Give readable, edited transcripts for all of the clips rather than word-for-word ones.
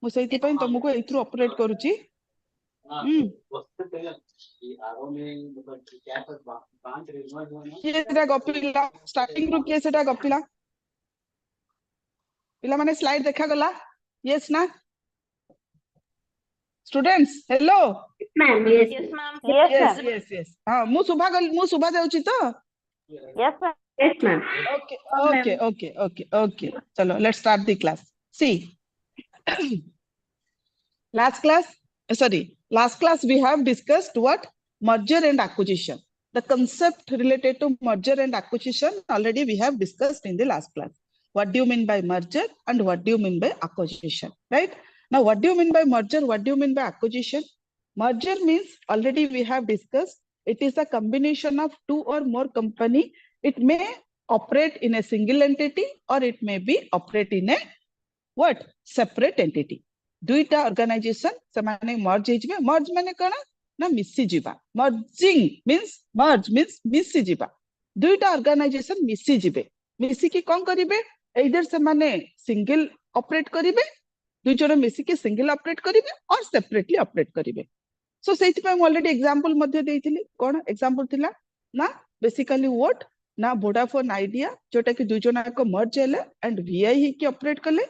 मु सेति पई तुमको एथ्रु ऑपरेट करूची किए सेटा गपिला स्टार्टिंग रु किए सेटा गपिला पिला माने स्लाइड देखा गला यस ना students hello ma'am yes ma'am yes yes yes हां मु सुभा जाउची तो yes ma'am okay okay okay okay okay चलो let's start the class see last class we have discussed what merger and acquisition the concept related to merger and acquisition already we have discussed in the last class what do you mean by merger and what do you mean by acquisition right now what do you mean by merger what do you mean by acquisition merger means already we have discussed it is a combination of two or more company it may operate in a single entity or it may be operate in a what separate entity दुईटा organisation समाने मर्ज हेजिबे मर्ज माने कोन ना मिसी जिबा merging means मिसी जिबा दुईटा organisation मिसी जिबे मिसी की कोन करिवे एइदर समाने सिंगल ऑपरेट करिवे दुई जण मिसी के सिंगल ऑपरेट करिवे और सेपरेटली ऑपरेट करिवे सो सेति पे ऑलरेडी एग्जांपल मध्ये देइथिली कोन एग्जांपल थिला ना बेसिकली व्हाट ना वोडाफोन आइडिया जोटा कि दुई जण को मर्ज हेले एंड वीआई ही की ऑपरेट कले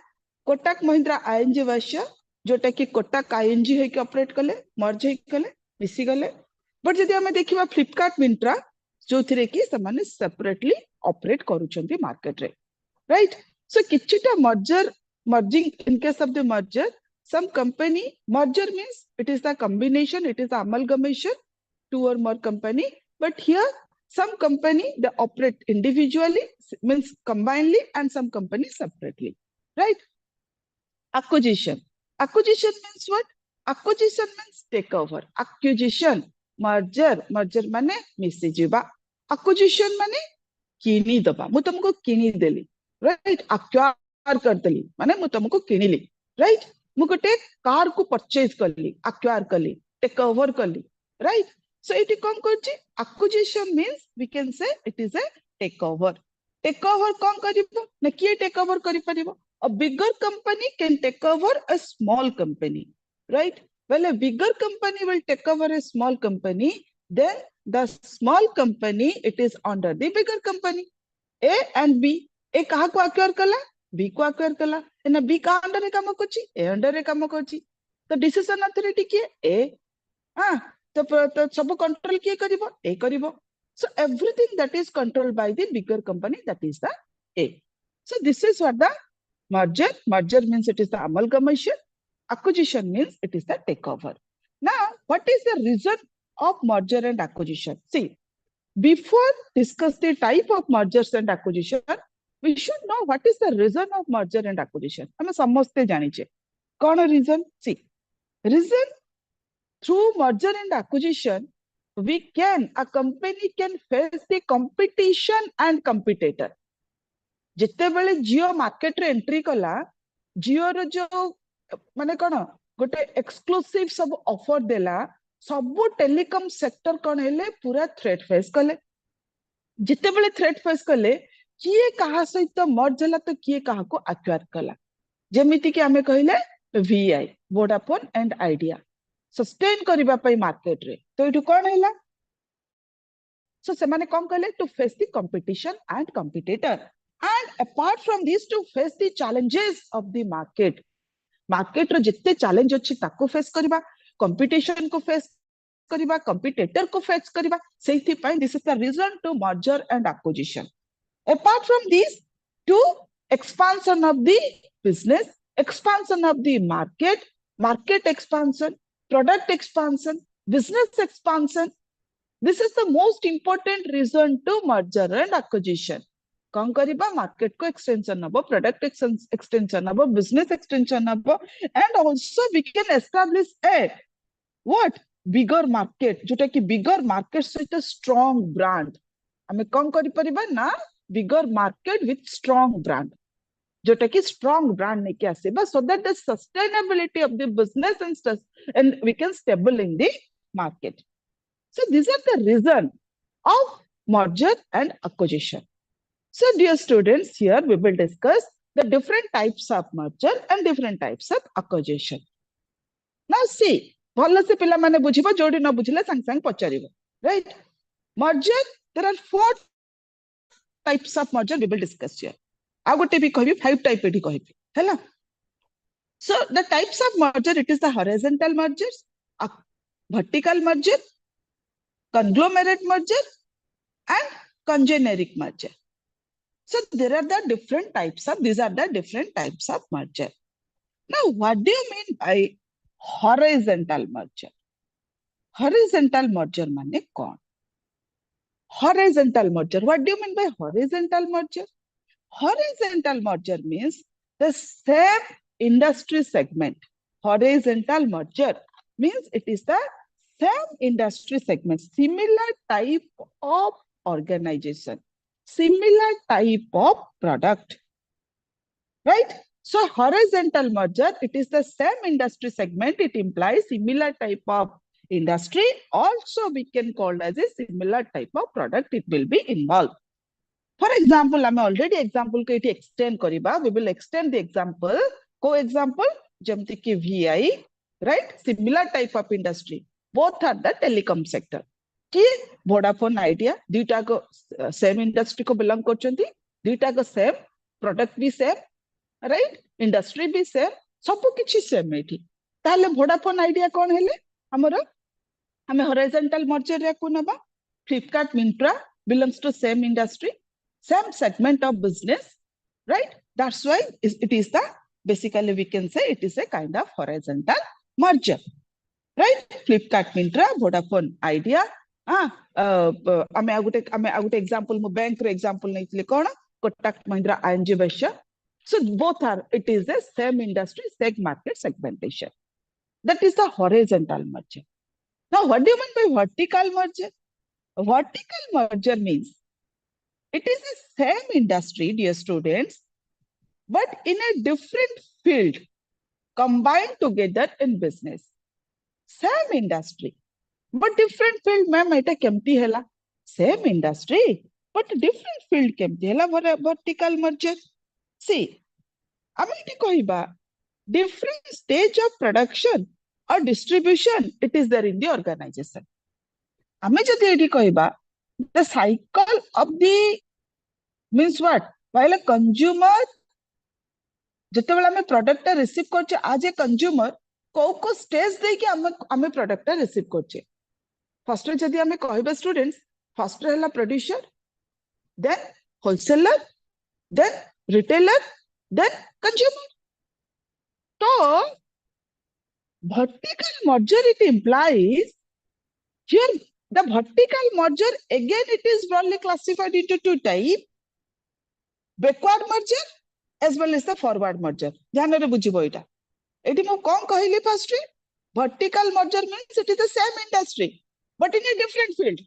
कोटक महिंद्रा आईएनजी वैश्य जोटा कि कोटक आईएनजी है कि ऑपरेट कले मर्ज है कले मिसी गले बट जदि हमें देखिबा फ्लिपकार्ट मिंत्रा जो थिरे कि समाने सेपरेटली ऑपरेट करूचंती मार्केट रे राइट सो किछिटा merging in case of the merger some company merger means it is the combination it is the amalgamation two or more company but here some company they operate individually means combinedly and some company separately right acquisition means what acquisition means takeover acquisition merger माने मिसी जिबा acquisition माने किनी दबा मु तुमको किनी देली right acquire कर देली माने मु तुमको किनीली राइट मु गोटे कार को परचेज करली एक्वायर करली टेक ओवर करली राइट सो इट कोन करछि acquisition means we can say it is a takeover कोन करिवो न किए टेक ओवर करि परिवो a bigger company can take over a small company right well a bigger company will take over a small company then the small company it is under the bigger company a and b a कहा को acquire कला b को acquire कला एना b का under रे काम करछि a under रे काम करछि तो डिसीजन अथॉरिटी के a हां तो सब कंट्रोल के करिवो a करिवो so everything that is controlled by the bigger company that is the a so this is what the merger means it is the amalgamation acquisition means it is the takeover now what is the reason of merger and acquisition see before discuss the type of mergers and acquisition we should know what is the reason of merger and acquisition हम समझते जानिचे कौन reason see reason through merger and acquisition a company can face the competition and competitor जिते बेले जियो market रे entry कला जियो रो जो माने कोन गोटे एक्सक्लूसिव सब ऑफर देला सब टेलीकॉम सेक्टर कोन हेले पूरा थ्रेट फेस कले जिते बेले थ्रेट फेस कले किए कहा सहित मर्ज होला तो किए कहा को एक्वायर कला जेमिति कि हमें कहिले VI Vodafone and idea sustain करिबा पई मार्केट रे तो इटु कोन हैला सो से माने कोन कहले to face the competition and competitor and apart from these to face the challenges of the market रो जिते चैलेंज अछि ताको फेस करबा कंपटीशन को फेस करबा कंपटीटर को फेस करबा सेथि पई this is the reason to merger and acquisition apart from these to expansion of the business expansion of the market expansion product expansion business expansion this is the most important reason to merger and acquisition कौन करिबा market को extension हबो product extension हबो business extension हबो and also we can establish a what bigger market जोटा कि bigger market सहित strong brand हमें कौन करि परिबा ना bigger market with strong brand जोटा कि स्ट्रांग ब्रांड ने के आसेबा so that the sustainability of the business and we can stable in the market so these are the reason of merger and acquisition. So dear students, here we will discuss the different types of merger and different types of acquisition. Now see, ଭଲ ସେ ପିଲା ମାନେ ବୁଝିବ, ଯୋଉଠି ନ ବୁଝିଲେ ସାଙ୍ଗେ ସାଙ୍ଗେ ପଚାରିବ, right? Merger, there are 4 types of merger we will discuss here. ଆଉ ଗୋଟେ ବି କହିବି 5 type ଏଠି କହିବି, ହେଲା? So the types of merger, it is the horizontal mergers, vertical merger, conglomerate merger, and congeneric merger. So there are the different types of, these are the different types of merger. Now, what do you mean by horizontal merger? Horizontal merger माने कौन? Horizontal merger. What do you mean by horizontal merger? Horizontal merger means the same industry segment. Horizontal merger means it is the same industry segment, similar type of organization, similar type of product, right? So horizontal merger, it is the same industry segment. It implies similar type of industry. Also, we can call as a similar type of product. It will be involved. For example, I'm already example ko iti extend kariba. We will extend the example. Co-example, jamti ki VI, right? Similar type of industry. Both are the telecom sector. Ki Vodafone Idea, duita ko same industry ko belong korchanti, duita ko same product भी same, right? Industry भी same, सब किछि same एठी. ताले Vodafone Idea कौन हेले? हमरो हमें horizontal merger रे को नबा. Flipkart, Myntra belongs to same industry, same segment of business, right? That's why it is the, basically we can say it is a kind of horizontal merger, right? Flipkart, Myntra, Vodafone Idea. ଆମେ ଆଉ ଗୋଟେ example mo bank ର example ନେଇଥିଲି कोण? Kotak Mahindra ING Vaishya. So both are, it is the same industry, same market segmentation. That is the horizontal merger. Now, what do you mean by vertical merger? Vertical merger means it is the same industry, dear students, but in a different field, combined together in business. Same industry, but different field. Ma'am, এটা কেমতি হেলা? Same industry, but different field কেমতি হেলা vertical merger? See, আমি এটি কহিবা, different stage of production or distribution, it is there in the organization. আমি যদি এটি কহিবা, the cycle of the means what? While a consumer, ଯେତେବେଳେ ଆମେ product ଟା receive করছে as a consumer, କୋଉ stage ଦେଇକି ଆମେ product ଟା receive করছে? First ରେ ଯଦି ଆମେ କହିବା students, first ରେ ହେଲା producer, then wholesaler, then retailer, then consumer. So vertical merger, it implies here the vertical merger, again it is broadly classified into 2 types, backward merger as well as the forward merger. ध्यान रे बुझिबो एटा. Eighty मो कोन कहिली first रे? Vertical merger means it is the same industry but in a different field.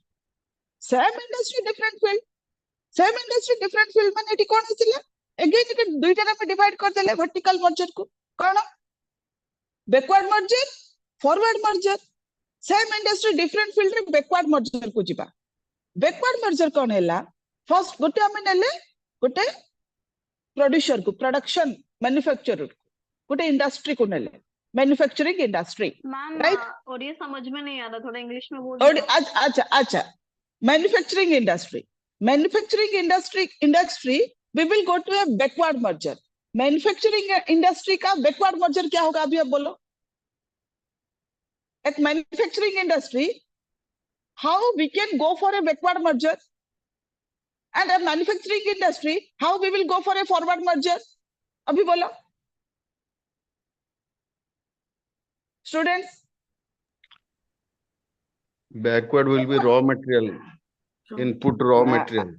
Same industry, different field. Same industry, different field माने eighty cone Hisila? Again it दुईटा रे divide कर देले vertical merger को. कोन? Backward merger, forward merger. Same industry, different field रे backward merger को जिबा. Backward merger कोन हैला? First गोटे हमें नेले गोटे producer को, production manufacturer को, गोटे industry को नेले, manufacturing industry. Ma'am, right? Audio समझ में नहीं आ रहा, थोड़ा इंग्लिश में बोल. अच्छा. Manufacturing industry, we will go to a backward merger. Manufacturing industry का backward merger क्या होगा अभी आप बोलो? At manufacturing industry, how we can go for a backward merger? And a manufacturing industry, how we will go for a forward merger? Abhi bolo. Students? Backward will be raw material, input raw material.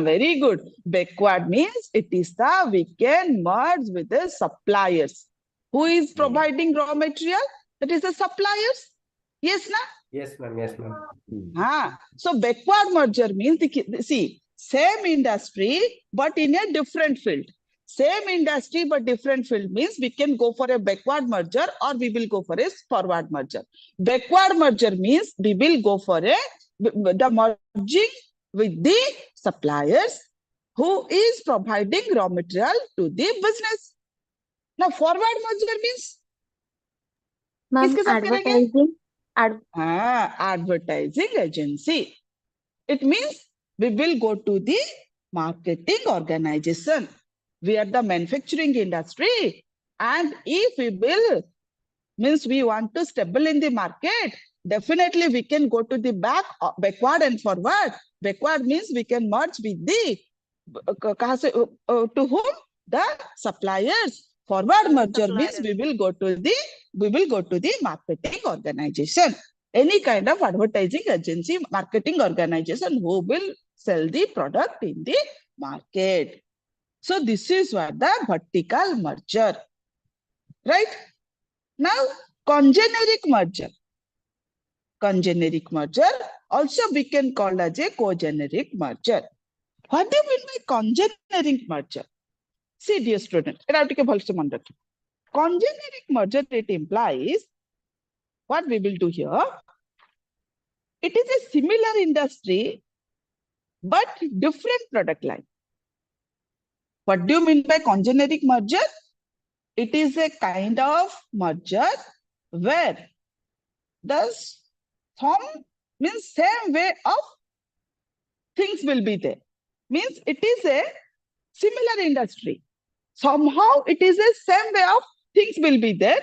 Very good. Backward means it is the, we can merge with the suppliers. Who is providing raw material? That is the suppliers. Yes, na? Yes, ma'am. Yes, ma'am. So backward merger means, see, same industry but in a different field. Same industry but different field means we can go for a backward merger or we will go for a forward merger. Backward merger means we will go for the merging with the suppliers who is providing raw material to the business. Now forward merger means Ma'am, किसके साथ करेंगे? advertising. Advertising agency. It means we will go to the marketing organization. We are the manufacturing industry, and if we will, means we want to stable in the market, definitely we can go to the backward and forward. Backward means we can merge with the to whom? The suppliers. Forward merger means we will go to the marketing organization. Any kind of advertising agency, marketing organization who will sell the product in the market. So this is what the vertical merger. Right? Now, congeneric merger. Congeneric merger, also we can call as a cogeneric merger. What do you mean by congeneric merger? See, dear student, congeneric merger, it implies what we will do here. It is a similar industry, but different product line. What do you mean by congeneric merger? It is a kind of merger where the means same way of things will be there. Means it is a similar industry. Somehow it is a same way of things will be there,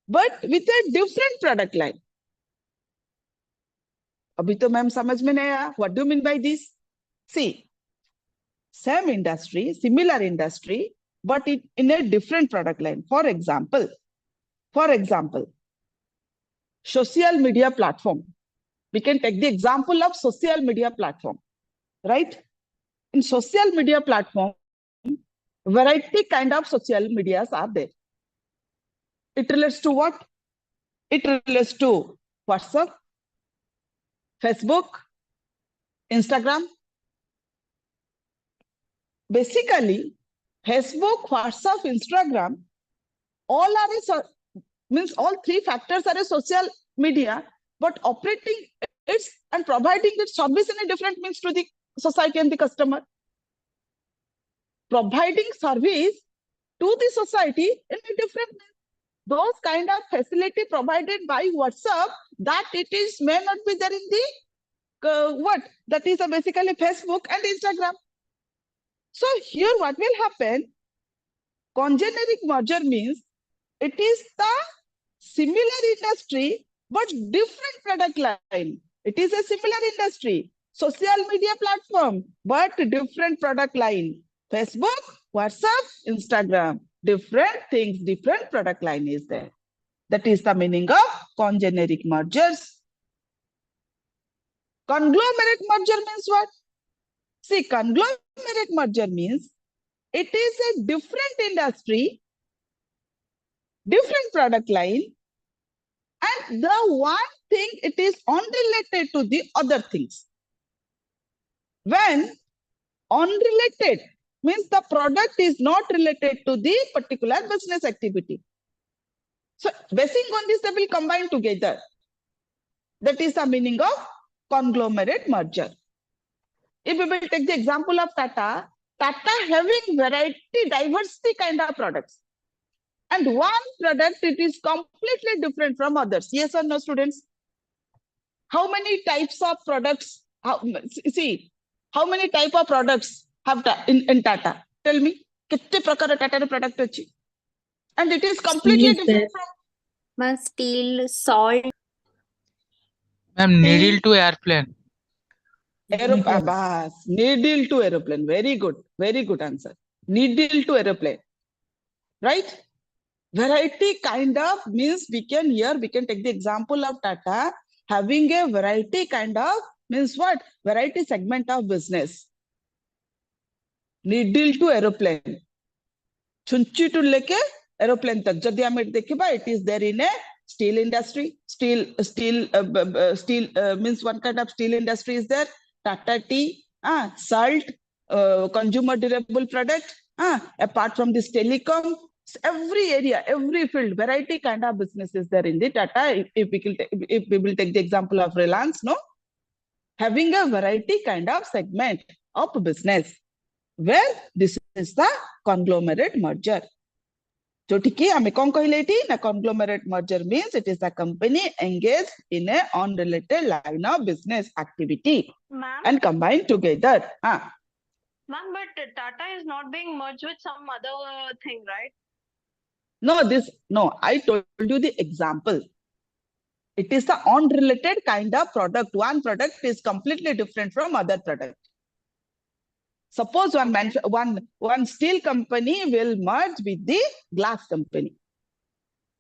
but with a different product line. अभी तो ma'am समझ में नहीं आया. What do you mean by this? See, same industry, similar industry, but in a different product line. For example, social media platform. We can take the example of social media platform, right? In social media platform, variety kind of social medias are there. It relates to what? It relates to WhatsApp, Facebook, Instagram. Basically, Facebook, WhatsApp, Instagram, all three factors are a social media, but operating its and providing its service in a different means to the society and the customer. Providing service to the society in a different means. Those kind of facility provided by WhatsApp, that it is may not be there in the that is basically Facebook and Instagram. So here what will happen? Congeneric merger means it is the similar industry but different product line. It is a similar industry, social media platform, but different product line. Facebook, WhatsApp, Instagram, different things, different product line is there. That is the meaning of congeneric mergers. Conglomerate merger means what? See, conglomerate merger means it is a different industry, different product line, and the one thing it is unrelated to the other things. When unrelated means the product is not related to the particular business activity. So basing on this, they will combine together. That is the meaning of conglomerate merger. If we will take the example of Tata having variety, diversity kind of products. And one product, it is completely different from others. Yes or no, students? How many types of products? How many type of products have in Tata? Tell me. Kitte prakara Tata product achi? And it is completely different from Steel, salt. Ma'am, needle to airplane. Needle to aeroplane. Very good answer. Needle to aeroplane. Right? Variety kind of means we can take the example of Tata having a variety kind of means what? Variety segment of business. Needle to aeroplane. Chunchi to leke aeroplane tak. Jodi hame dekhiba, it is there in a steel industry. Steel means one kind of steel industry is there. Tata tea, salt, consumer durable product. Apart from this telecom, every area, every field, variety kind of business is there in the Tata. If we will take the example of Reliance, no, having a variety kind of segment of business. where this is the conglomerate merger. जो ठीक है हमें कौन कहले थी ना conglomerate merger means it is the company engaged in a unrelated line of business activity Ma'am, and combined together. ma'am, but Tata is not being merged with some other thing, right? No, I told you the example. It is the unrelated kind of product. One product is completely different from other product. Suppose one steel company will merge with the glass company.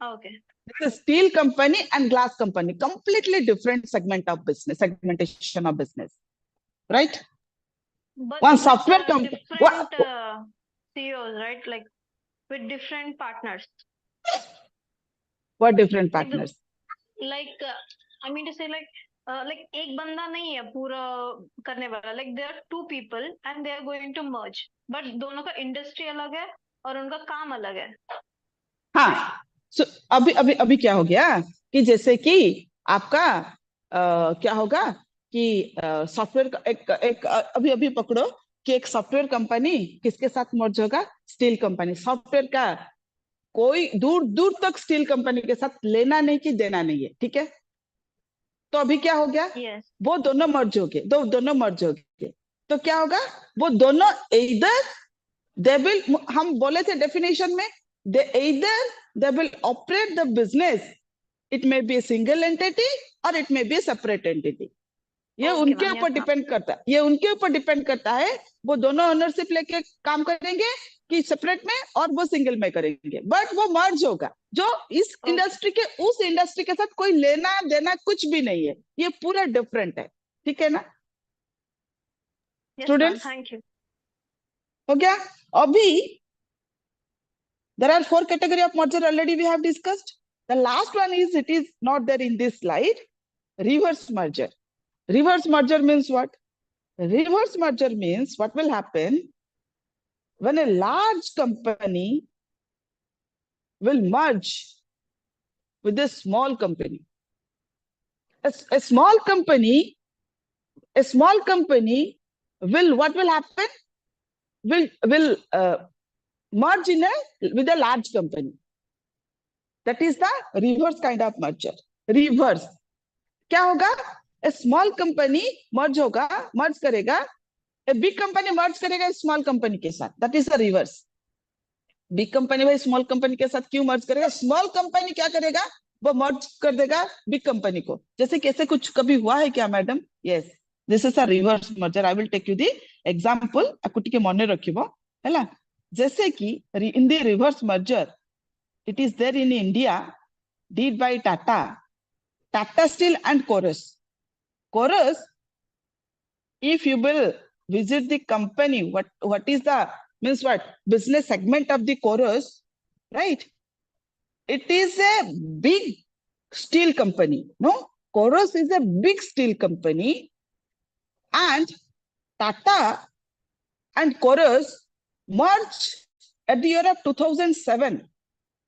Okay. It's a steel company and glass company, completely different segmentation of business, right? But One with, software company. different CEOs, right? Like with different partners. What different partners? Like I mean to say like एक बंदा नहीं है पूरा करने वाला. Like there are two people and they are going to merge. But दोनों का industry अलग है और उनका काम अलग है. हाँ, so अभी क्या हो गया कि जैसे कि आपका क्या होगा कि सॉफ्टवेयर का एक अभी पकड़ो कि एक सॉफ्टवेयर कंपनी किसके साथ मर्ज होगा? Steel company. सॉफ्टवेयर का कोई दूर दूर तक स्टील कंपनी के साथ लेना नहीं कि देना नहीं है, ठीक है? तो अभी क्या हो गया? Yes. वो दोनों मर्ज हो गए, दोनों मर्ज हो गए. तो क्या होगा? वो दोनों either they will, हम बोले थे डेफिनेशन में, they will operate the business. It may be a single entity or it may be a separate entity. ये Okay, उनके ma'am, ऊपर yes, डिपेंड करता है. ये उनके ऊपर डिपेंड करता है वो दोनों ओनरशिप लेके काम करेंगे कि सेपरेट में और वो सिंगल में करेंगे. बट वो मर्ज होगा. जो इस Okay. इंडस्ट्री के उस इंडस्ट्री के साथ कोई लेना देना कुछ भी नहीं है. ये पूरा डिफरेंट है. ठीक है ना Yes, students? ma'am, thank you. हो गया? अभी there are 4 categories of merger already we have discussed. The last one is, it is not there in this slide, reverse merger. Reverse merger means what? Reverse merger means what will happen when a large company will merge with a small company. A small company will, what will happen? Will merge with a large company. That is the reverse kind of merger. Reverse. क्या होगा? A small company merge होगा, merge करेगा. A big company merge करेगा small company के साथ. That is the reverse. Big company भाई small company के साथ क्यों merge करेगा? Small company क्या करेगा? वो merge कर देगा big company को. जैसे कैसे कुछ कभी हुआ है क्या madam? Yes. This is a reverse merger. I will take you the example. आपको टिके मने रखिबो, हैला? जैसे कि in the reverse merger, it is there in India, did by Tata Steel and Chorus. Chorus, if you will visit the company, what is the, means what, business segment of the Chorus, right? It is a big steel company. No, Chorus is a big steel company, and Tata and Chorus merged at the year of 2007.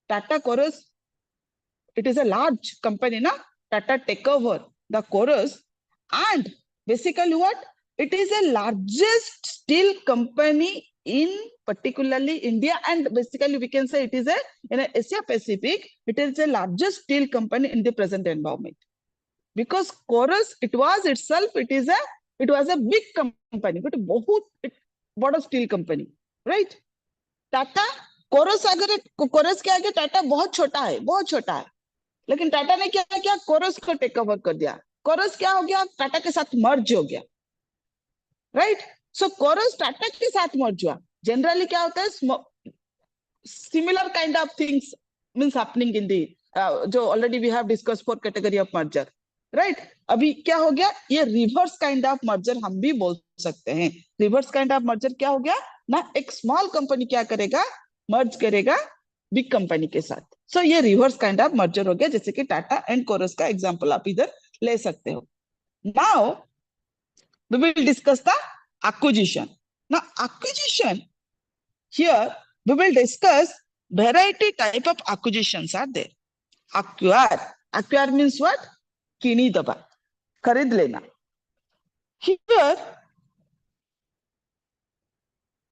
Tata Chorus, it is a large company, na? Tata take over the Chorus, and basically what? It is the largest steel company in particularly India, and basically we can say it is in Asia Pacific. It is the largest steel company in the present environment, because Chorus, it was a big company, but बहुत बड़ा steel company, right? Tata Chorus के आगे टाटा बहुत छोटा है. लेकिन टाटा ने क्या किया? कोरस को टेक ओवर कर दिया. कोरस क्या हो गया? टाटा के साथ मर्ज हो गया, राइट? सो कोरस टाटा के साथ मर्ज हुआ. जनरली क्या होता है? Similar kind of things means happening in the, जो already we have discuss 4 category of merger, right? अभी क्या हो गया? ये रिवर्स काइंड ऑफ मर्जर हम भी बोल सकते हैं. रिवर्स काइंड ऑफ मर्जर क्या हो गया ना? एक स्मॉल कंपनी क्या करेगा? मर्ज करेगा बिग कंपनी के साथ. सो ये रिवर्स काइंड ऑफ मर्जर हो गया, जैसे कि टाटा एंड कोरस का एग्जांपल आप इधर ले सकते हो. Now we will discuss the acquisition. Now acquisition, here we will discuss variety type of acquisitions are there. Acquire means what? किनी दबा, खरीद लेना. Here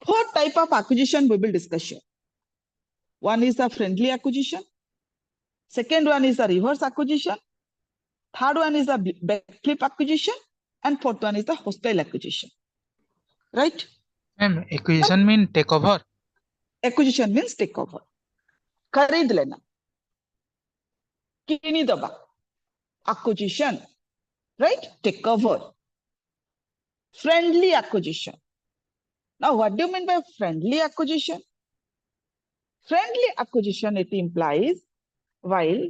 Four type of acquisition we will discuss here. One is a friendly acquisition. Second one is a reverse acquisition. Third one is a backflip acquisition. And fourth one is the hostile acquisition. Right? Ma'am, acquisition mean takeover. Acquisition means takeover. खरीद लेना, किनी दबा, acquisition, right? Takeover. Friendly acquisition. Now, what do you mean by friendly acquisition? Friendly acquisition, it implies while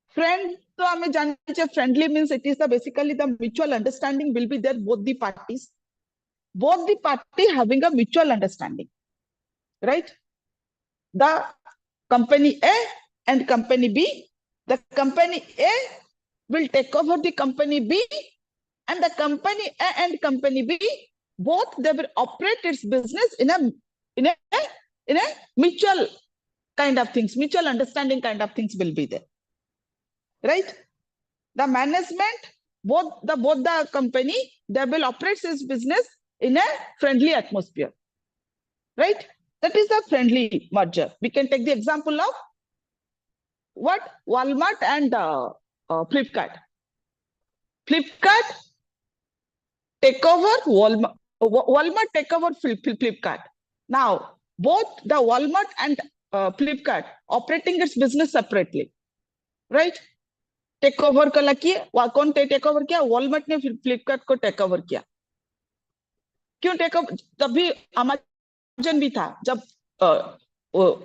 friend, so हमें जानना चाहिए friendly means it is the basically the mutual understanding will be there both the parties. Both the party having a mutual understanding, right? The company A and company B, the company A will take over the company B, and the company A and company B, both they will operate its business in a mutual kind of things, mutual understanding kind of things will be there, right? The management, both the company, they will operate its business in a friendly atmosphere, right? That is a friendly merger. We can take the example of what Walmart and Flipkart. Flipkart take over Walmart. Walmart take over Flipkart. Now, both the Walmart and Flipkart operating its business separately, right? Take over कला किया, कौन take over किया? Walmart ने Flipkart को take over किया. क्यों take over? तभी Amazon भी था. जब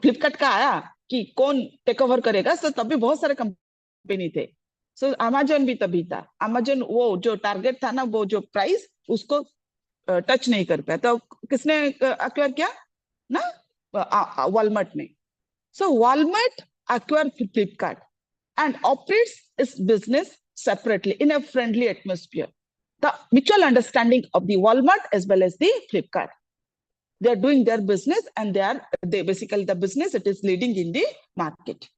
Flipkart का आया कि कौन take over करेगा, तो तभी बहुत सारे कंपनी थे. So Amazon भी तभी था. Amazon वो जो टारगेट था ना, वो जो प्राइस उसको टच नहीं कर पाया, तो किसने एक्वायर किया ना? Walmart ने. So Walmart acquired Flipkart and operates its business separately in a friendly atmosphere. The mutual understanding of the Walmart as well as the Flipkart. They are doing their business, and they basically the business it is leading in the market.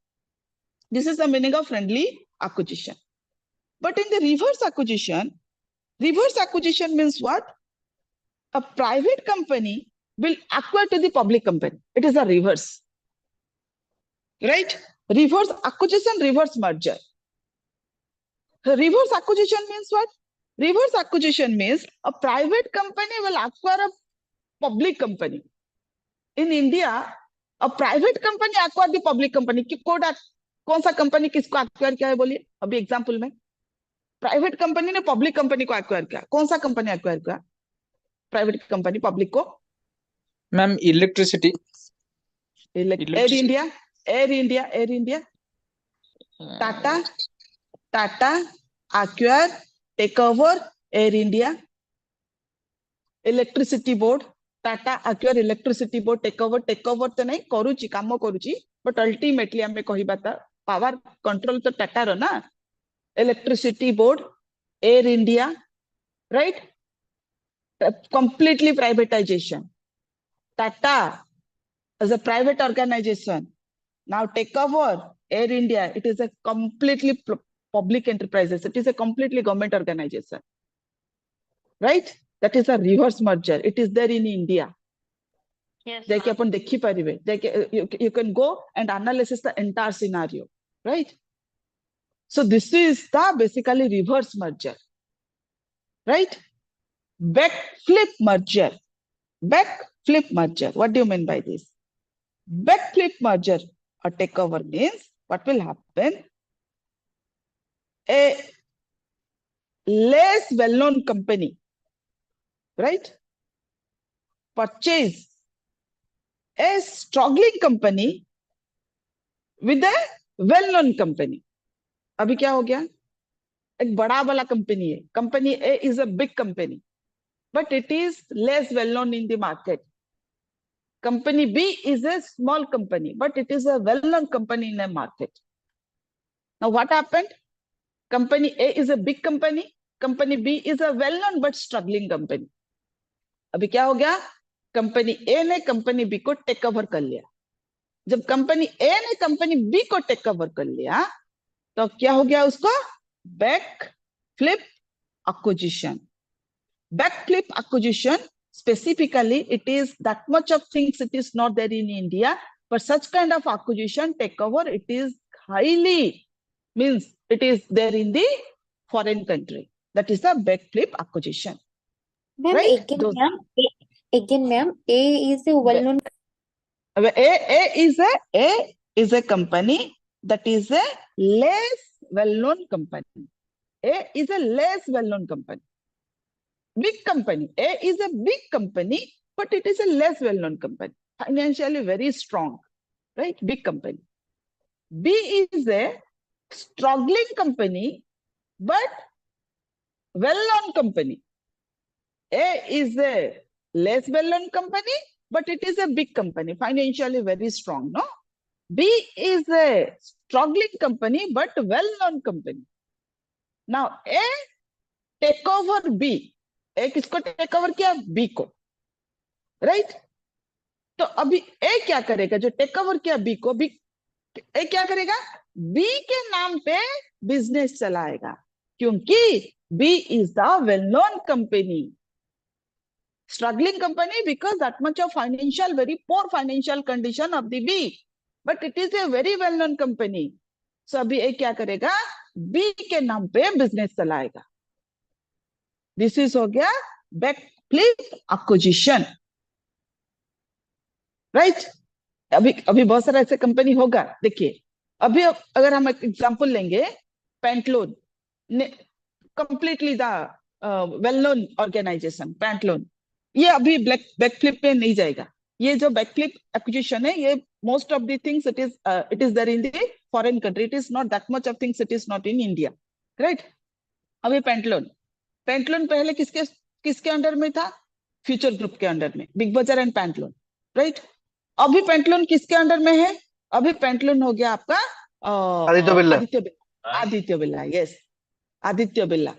This is the meaning of friendly acquisition. But in the reverse acquisition means what? A private company will acquire to the public company. It is a reverse, right? Reverse acquisition, reverse merger. The reverse acquisition means what? Reverse acquisition means a private company will acquire a public company. In India, a private company acquire the public company. कौन सा company किसको acquire किया है बोलिए अभी example में. Private company ने public company को एक्वायर किया. कौन सा कंपनी एक्वायर किया? प्राइवेट कंपनी पब्लिक को. Ma'am electricity. Air India. Tata acquire take over Air India. Electricity board, Tata acquire electricity board take over तो नहीं करूची, काम करूची, बट अल्टीमेटली हमें कहिबा त पावर कंट्रोल तो टाटा रो ना. Electricity board, air India, right? Completely privatization. Tata as a private organization now take over Air India. It is a completely public enterprises. It is a completely government organization, right? That is a reverse merger. It is there in India. Yes. You can go and analyze the entire scenario, right? So this is the basically reverse merger, right? Backflip merger. Backflip merger. What do you mean by this? Backflip merger or takeover means what will happen? A less well-known company, right, purchase a struggling company with a well-known company. अभी क्या हो गया? एक बड़ा वाला company है. Company A is a big company, but it is less well-known in the market. Company B is a small company, but it is a well-known company in the market. Now what happened? Company A is a big company. Company B is a well-known but struggling company. अभी क्या हो गया? Company A ने company B को take over कर लिया. जब company A ने कंपनी B को टेक ओवर कर लिया, तो क्या हो गया उसको? Back flip acquisition. Backflip acquisition specifically, it is that much of things it is not there in India. But such kind of acquisition, takeover, it is highly means it is there in the foreign country. That is the backflip acquisition. Ma'am, Right? again, Those- ma'am, A is a well-known. A is a company that is a less well-known company. A is a less well-known company. Big company. A is a big company, but it is a less well-known company. Financially very strong, right? Big company. B is a struggling company, but well-known company. A is a less well-known company, but it is a big company, financially very strong, no? B is a struggling company, but well-known company. Now, A take over B. A किसको take over किया? B को, right? तो अभी A क्या करेगा? जो take over किया B को, A क्या करेगा? B के नाम पे बिजनेस चलाएगा, क्योंकि B is the well-known company. Struggling company because that much of financial, very poor financial condition of the B. But it is a very well-known company. So अभी A क्या करेगा? B के नाम पे बिजनेस चलाएगा. This is हो गया backflip acquisition. Right? अभी बहुत सारा ऐसे कंपनी होगा. देखिए, अभी अगर हम एक एग्जांपल लेंगे, Pantaloon, completely the well-known organisation, Pantaloon. ये अभी बैकफ्लिप में नहीं जाएगा. ये जो बैकफ्लिप एक्विजिशन है, ये most of the things it is there in the foreign country. It is not that much of things it is not in India, right? अभी पैंटलून पहले किसके अंडर में था? फ्यूचर ग्रुप के अंडर में, Big Bazaar and Pantaloon, right? अभी Pantaloon किसके under में है? अभी पैंटलून हो गया आपका Aditya Birla. Yes, Aditya Birla.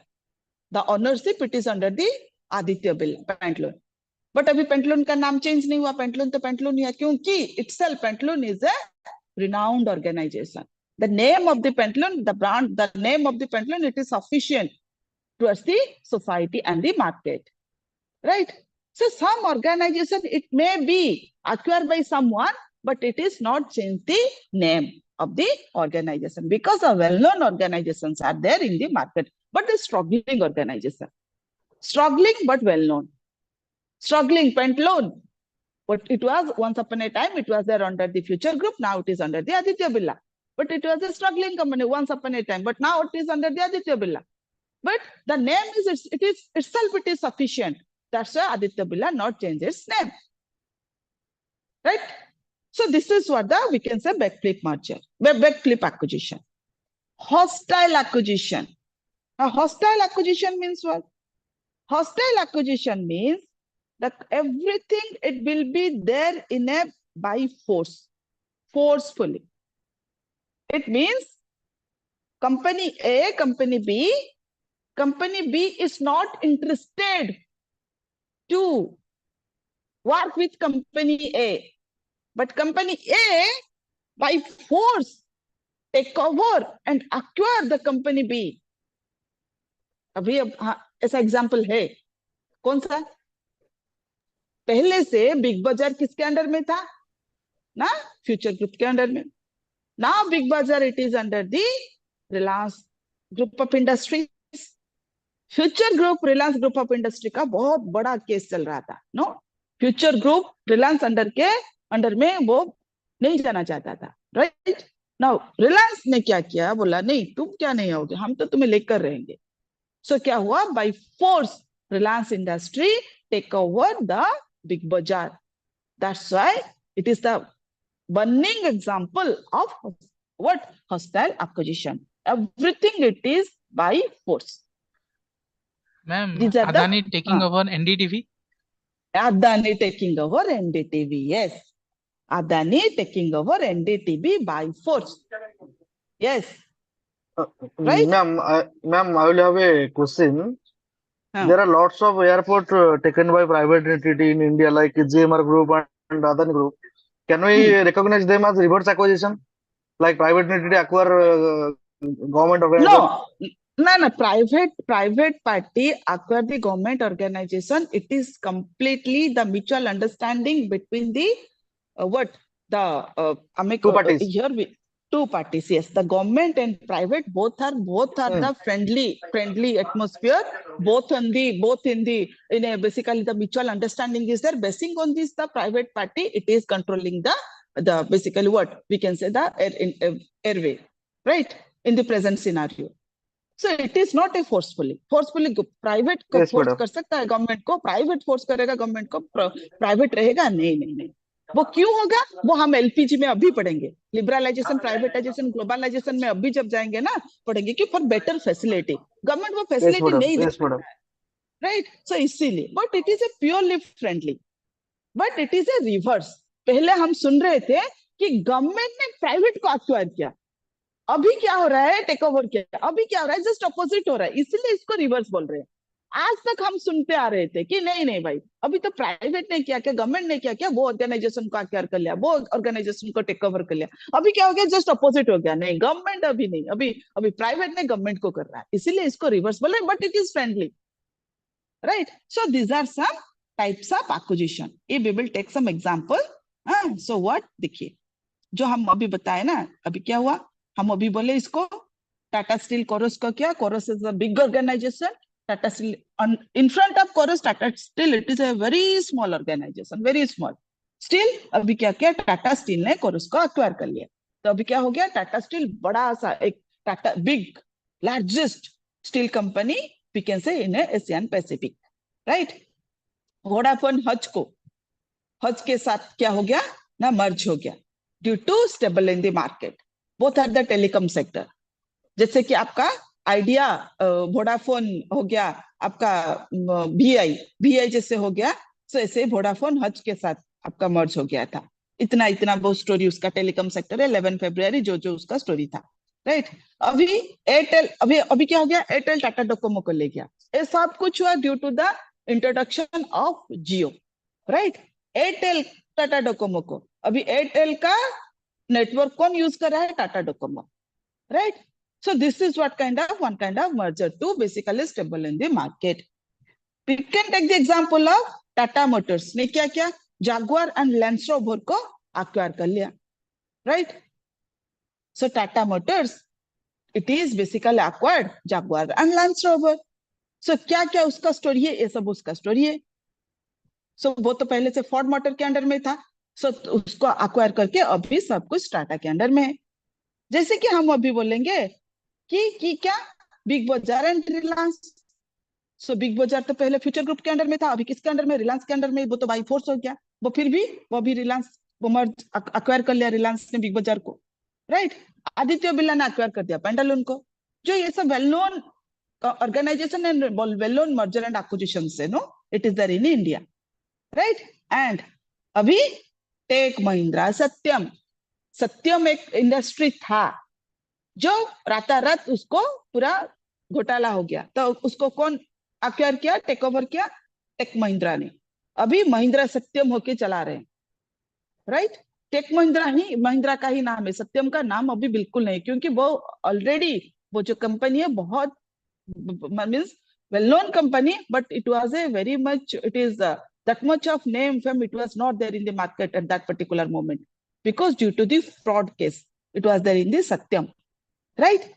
The ownership it is under the Aditya Birla pantaloon. But अभी पैंटलून का नाम चेंज नहीं हुआ. पैंटलून तो पैंटलून ही है, क्योंकि itself pantaloon is a renowned organization. The name of the Pantaloon, the brand, the name of the Pantaloon, it is sufficient towards the society and the market, right? So some organization, it may be acquired by someone, but it is not changed the name of the organization, because the well-known organizations are there in the market, but the struggling organization, struggling but well-known. Struggling Pantaloon, but it was once upon a time, it was there under the Future Group. Now it is under the Aditya Birla. But it was a struggling company once upon a time, but now it is under the Aditya Birla. But the name is, it is itself, it is sufficient. That's why Aditya Birla not change its name, right? So this is what we can say backflip merger, backflip acquisition. Hostile acquisition. Now, hostile acquisition means what? Hostile acquisition means that everything, it will be there in a by force, forcefully. It means company A, company B is not interested to work with company A, but company A by force take over and acquire the company B. अभी ऐसा example है, कौन सा? पहले से big बाजार किसके under में था ना? फ्यूचर ग्रुप के अंडर में. Now Big Bazaar it is under the Reliance group of industries. Future Group Reliance group of industry का बहुत बड़ा केस चल रहा था, no? Future Group Reliance under में वो नहीं जाना चाहता था, राइट? नाउ रिलायंस ने क्या किया? बोला नहीं, तुम क्या नहीं आओगे, हम तो तुम्हें लेकर रहेंगे. सो क्या हुआ? By force Reliance industry take over the Big Bazaar. That's why it is the burning example of what? Hostile acquisition. Everything it is by force. Ma'am, These are Adani taking over NDTV? Adani taking over NDTV, yes. Adani taking over NDTV by force. Yes. Right? Ma'am, I will have a question. Huh. There are lots of airport taken by private entity in India, like GMR Group and Adani Group. Can we recognize them as reverse acquisition, like private entity acquire government organization? No, private party acquire the government organization. It is completely the mutual understanding between the Two parties. here we two parties. Yes, the government and private both are the friendly atmosphere. Both in a basically the mutual understanding is there. Basing on this, the private party it is controlling the basically what we can say the airway, right? In the present scenario. So it is not a forcefully private को Yes, force madam. कर सकता है government को, private force करेगा government को, private रहेगा नहीं। वो क्यों होगा वो हम एलपीजी में अभी पढ़ेंगे, लिबरलाइजेशन प्राइवेटाइजेशन ग्लोबलाइजेशन में अभी जब जाएंगे ना पढ़ेंगे कि फॉर बेटर फैसिलिटी गवर्नमेंट वो Yes, फैसिलिटी madam. नहीं दे Yes, madam. राइट. सो इसीलिए but it is a purely friendly, but it is a reverse. पहले हम सुन रहे थे कि गवर्नमेंट ने प्राइवेट को एक्वायर किया, अभी क्या हो रहा है टेक ओवर किया, अभी क्या हो रहा है जस्ट अपोजिट हो रहा है, इसलिए इसको रिवर्स बोल रहे हैं. आज तक हम सुनते आ रहे थे कि नहीं भाई अभी तो प्राइवेट ने किया क्या, गवर्नमेंट ने क्या वो ऑर्गेनाइजेशन को एक्वायर कर लिया, वो ऑर्गेनाइजेशन को टेक ओवर कर लिया, अभी क्या हो गया जस्ट अपोजिट हो गया. नहीं गवर्नमेंट अभी नहीं, अभी प्राइवेट ने गवर्नमेंट को कर रहा है, इसीलिए इसको रिवर्स बोल रहे हैं, but it is friendly, right. So these are some types of acquisition. We will take some example. So what देखिए जो हम अभी बताए ना, अभी क्या हुआ हम अभी बोले इसको टाटा स्टील कोरस का क्या, Corus is a big organisation, Tata steel in front of Corus Tata steel it is a very small organisation, very small. Steel अभी क्या किया टाटा स्टील ने कोरस को एक्वायर कर लिया, तो अभी क्या हो गया टाटा स्टील बड़ा सा एक Tata big largest steel company we can say in Asian Pacific, right. Vodafone हज के साथ क्या हो गया ना मर्ज हो गया due to stable in the market, both are the telecom sector. जैसे कि आपका आइडिया वोडाफोन हो गया, आपका वीआई जैसे हो गया, सो ऐसे वोडाफोन हज के साथ आपका मर्ज हो गया था. इतना वो स्टोरी उसका टेलीकॉम सेक्टर है, 11 फरवरी जो उसका स्टोरी था, राइट. अभी एयरटेल अभी क्या हो गया एयरटेल टाटा डोकोमो को ले गया. ये सब कुछ हुआ due to the introduction of Jio, right. Airtel Tata Docomo को, अभी एयरटेल का नेटवर्क कौन यूज कर रहा है Tata Docomo, right. So this is one kind of merger to basically stable in the market. We can take the example of Tata Motors ने क्या किया Jaguar and Land Rover को acquire कर लिया, right. So Tata Motors it is basically acquired Jaguar and Land Rover. So क्या क्या उसका story है, ये सब उसका स्टोरी है. So वो तो पहले से फोर्ड मोटर के अंडर में था, so उसको acquire करके अभी सब कुछ टाटा के अंडर में है. जैसे कि हम अभी बोलेंगे कि क्या big Bazaar and Reliance. So big बाजार तो पहले फ्यूचर ग्रुप के अंडर में था, अभी किसके अंडर में रिलायंस के अंडर में, वो तो बाई फोर्स हो गया. वो फिर भी वो भी रिलायंस वो मर्ज अक्वायर कर लिया रिलायंस ने बिग बाजार को, राइट. आदित्य बिरला ने अक्वायर कर दिया पेंटालून को. जो ये सब well known organisation and well known merger and acquisition से know it is there in India, right. And अभी टेक महिंद्रा सत्यम एक इंडस्ट्री था जो रातारात उसको पूरा घोटाला हो गया, तो उसको कौन एक्वायर किया टेक ओवर किया टेक महिंद्रा ने. अभी महिंद्रा सत्यम होके चला रहे हैं, राइट. टेक महिंद्रा का ही नाम है, सत्यम का नाम अभी बिल्कुल नहीं, क्योंकि वो ऑलरेडी वो जो कंपनी है बहुत means well known company, but it was a very much it is that much of name fame it was not there in the market at that particular moment because due to the fraud case it was there in the Satyam, right.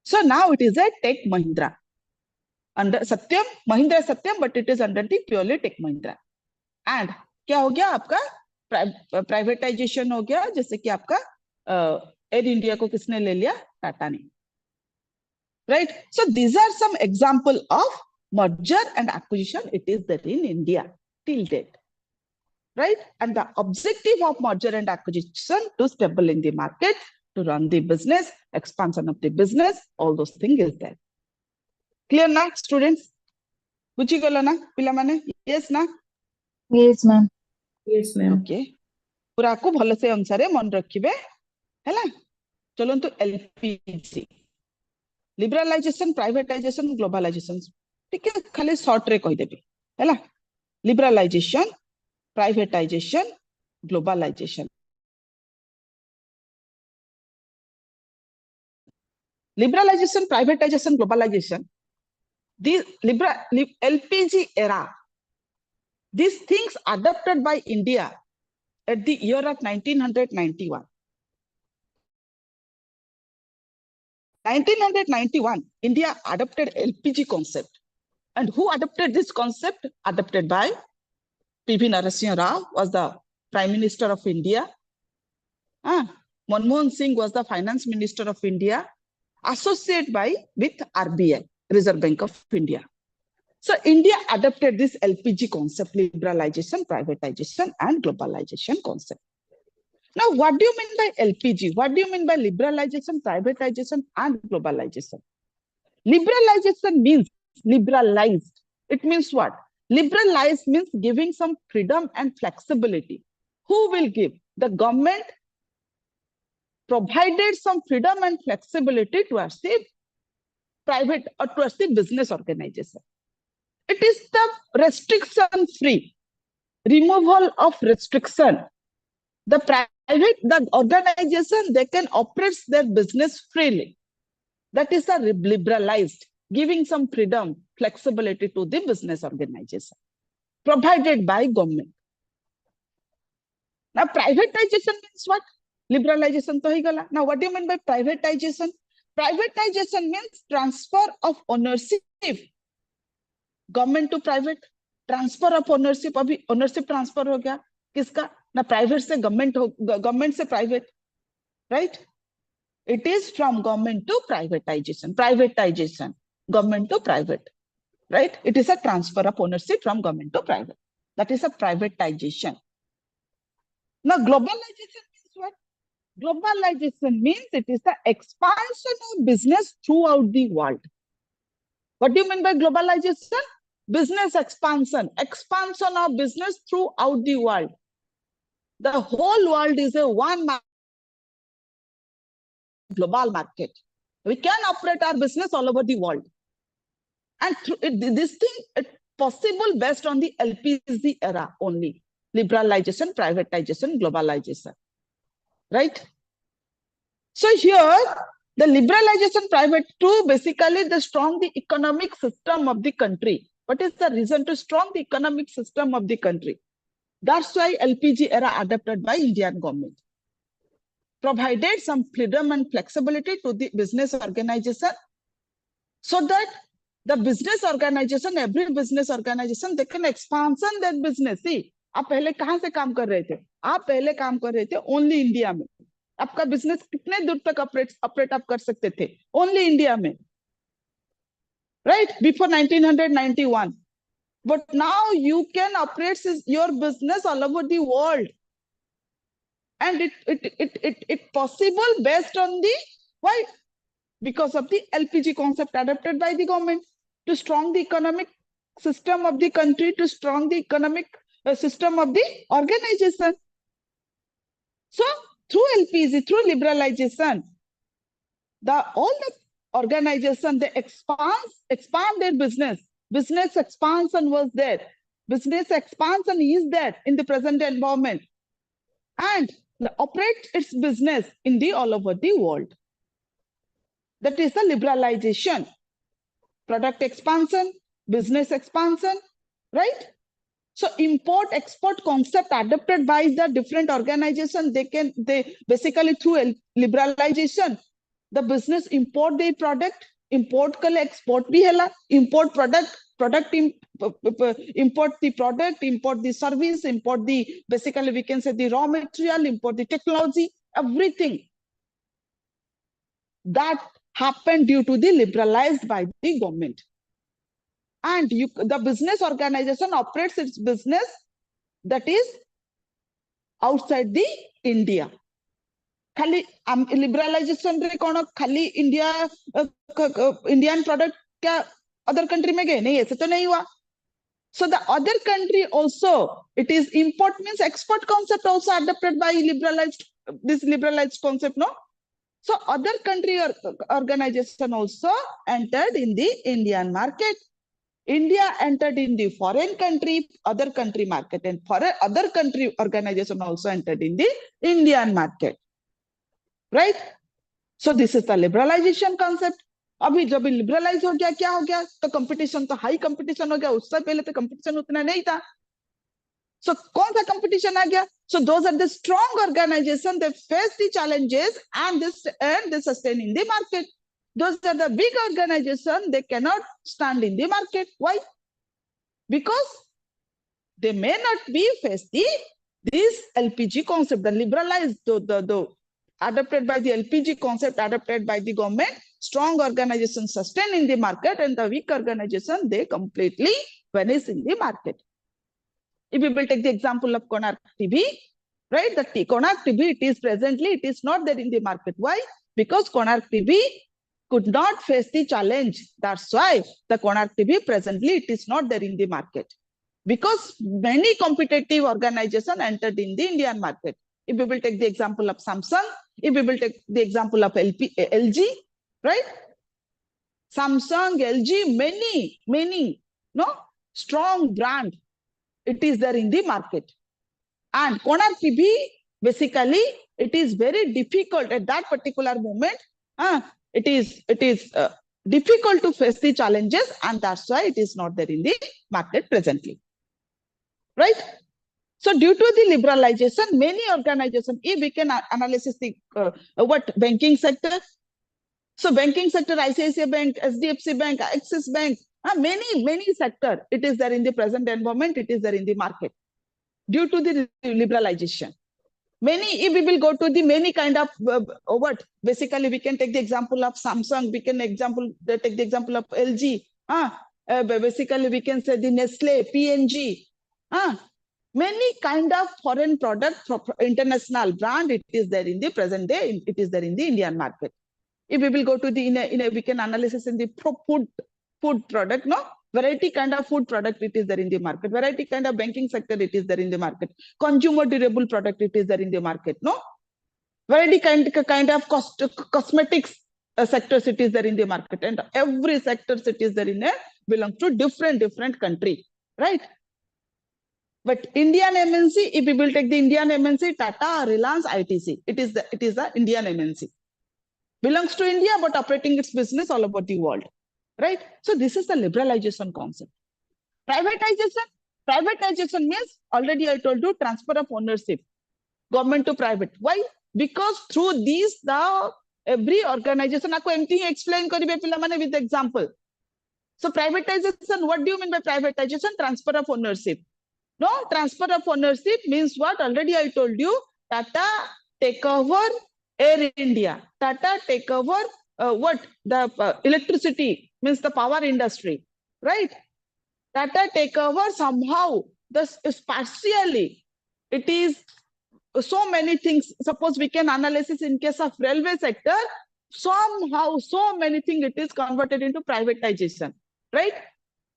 So now it is a Tech Mahindra under Satyam Mahindra Satyam, but it is under the purely Tech Mahindra. And क्या हो गया आपका privatisation हो गया, जैसे कि आपका air India को किसने ले लिया टाटा ने, right. So these are some example of merger and acquisition it is there in India till date, right. And the objective of merger and acquisition to stable in the market, to run the business, expansion of the business, all those things is there. Clear na students? बुझी गलो ना पिला माने? Yes ना? Yes, ma'am. Yes, ma'am. Okay. पूरा को भलो से अनुसारे मन रखिबे हैला. चलंतु एलपीजी लिबरलाइजेशन प्राइवेटाइजेशन ग्लोबलाइजेशन, ठीक है, खाली शॉर्ट रे कहि देबी हैला. Liberalisation privatisation globalisation. Liberalization, privatization, globalization, the LPG era, these things adopted by India at the year of 1991. 1991, India adopted LPG concept. And who adopted this concept? Adopted by P.V. Narasimha Rao, was the Prime Minister of India. Manmohan Singh was the Finance Minister of India, associated with RBI, Reserve Bank of India. So India adopted this LPG concept, liberalization, privatization, and globalization concept. Now, what do you mean by LPG? What do you mean by liberalization, privatization, and globalization? Liberalization means liberalized. It means what? Liberalized means giving some freedom and flexibility. Who will give? The government provided some freedom and flexibility towards the private or towards the business organization. It is the restriction-free, removal of restriction. The organization, they can operate their business freely. That is a liberalized, giving some freedom, flexibility to the business organization, provided by government. Now, privatization means what? Liberalization to hi gala. Now, what do you mean by privatization? Privatization means transfer of ownership. Government to private, transfer of ownership. Abhi ownership transfer ho gaya. Kiska? Na private se government, government se private, right? It is from government to privatization. Privatization, government to private, right? It is a transfer of ownership from government to private. That is a privatization. Now, globalization means what? Globalization means it is the expansion of business throughout the world. What do you mean by globalization? Business expansion, expansion of business throughout the world. The whole world is a one global market. We can operate our business all over the world. And this thing is possible based on the LPG era only. Liberalization, privatization, globalization. Right? So here, the liberalization private to basically the strong the economic system of the country. What is the reason to strong the economic system of the country? That's why LPG era adopted by Indian government. Provided some freedom and flexibility to the business organization so that the business organization, every business organization, they can expansion their business. See, आप पहले कहाँ से काम कर रहे थे? आप पहले काम कर रहे थे ओनली इंडिया में. आपका बिजनेस कितने दूर तक ऑपरेट आप कर सकते थे? ओनली इंडिया में, right? Before 1991. But now you can operate your business all over the world. And it possible based on the, why? Because of the LPG concept adopted by the government to strong the economic system of the country, to strong the economic system of the organization. So through LPG, through liberalization, all the organization, they expand their business. Business expansion was there. Business expansion is there in the present environment. And operate its business in the all over the world. That is the liberalization. Product expansion, business expansion, right? So import-export concept adopted by the different organizations, they basically through liberalization, the business import the product, import kale export bhi hela, import product import the product, import the service, import the, basically we can say the raw material, import the technology, everything. That happened due to the liberalized by the government. And the business organization operates its business that is outside the India. Khali liberalization re kono khali India Indian product kya other country mein gaye? Nahi, aise to nahi hua. So the other country also, it is import means export concept also adopted by this liberalized concept, no? So other country organization also entered in the Indian market. India entered in the foreign country, other country market, and other country organization also entered in the Indian market. Right? So this is the liberalization concept. अभी जब liberalise हो गया क्या हो गया, तो competition तो high competition हो गया, उससे पहले तो कंपटीशन उतना नहीं था. So कौन सा कंपटीशन आ गया? So those are the strong organization, they face the challenges and they sustain in the market. Those are the big organization, they cannot stand in the market. Why? Because they may not be face this LPG concept, the liberalized, the adopted by the LPG concept, adopted by the government. Strong organization sustain in the market, and the weak organization, they completely vanish in the market. If we will take the example of Konark TV, right? The Konark TV, it is not there in the market. Why? Because Konark TV could not face the challenge. That's why the Konark TV presently, it is not there in the market. Because many competitive organizations entered in the Indian market. If we will take the example of Samsung, if we will take the example of LG, right? Samsung, LG, many, strong brand, it is there in the market. And Konark TV, basically, it is very difficult at that particular moment. It is difficult to face the challenges, and that's why it is not there in the market presently. Right? So due to the liberalization, many organizations, if we can analyze the banking sector. So banking sector, ICICI Bank, SDFC Bank, Axis Bank, many sector, it is there in the present environment, it is there in the market. Due to the liberalization. Many, if we will go to the many kind of basically we can take the example of Samsung, we can take the example of LG, basically we can say the Nestle, P&G, many kind of foreign product, international brand, it is there in the present day, it is there in the Indian market. If we will go to the, we can analysis in the food product, variety kind of food product, it is there in the market. Variety kind of banking sector, it is there in the market. Consumer durable product, it is there in the market, Variety kind of cosmetics sectors, it is there in the market. And every sector, it is there in belongs to different country, right? But Indian MNC, if we will take the Indian MNC, Tata, Reliance, ITC, it is the Indian MNC. Belongs to India, but operating its business all over the world, right? So this is the liberalization concept. Privatization means, already I told you, transfer of ownership, government to private. Why? Because through these, every organization, I can explain with example. So privatization, what do you mean by privatization? Transfer of ownership. No, transfer of ownership means what? Already I told you, Tata take over Air India. Tata take over the electricity, means the power industry, right? Tata take over somehow, partially. It is so many things. Suppose we can analysis in case of railway sector, somehow so many things it is converted into privatization, right?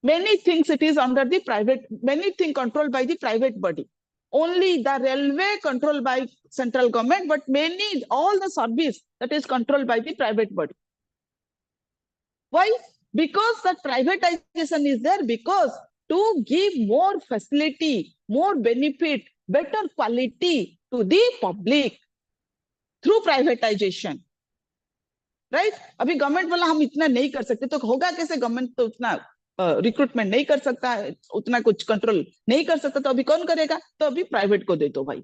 Many things it is under the private, many things controlled by the private body. Only the railway controlled by central government, but all the service that is controlled by the private body. Why? Because the privatization is there, because to give more facility, more benefit, better quality to the public through privatization. Right? अभी government वाला हम इतना नहीं कर सकते, तो होगा कैसे? गवर्नमेंट तो उतना रिक्रूटमेंट नहीं कर सकता, उतना कुछ कंट्रोल नहीं कर सकता, तो अभी कौन करेगा? तो अभी प्राइवेट को दे दो भाई.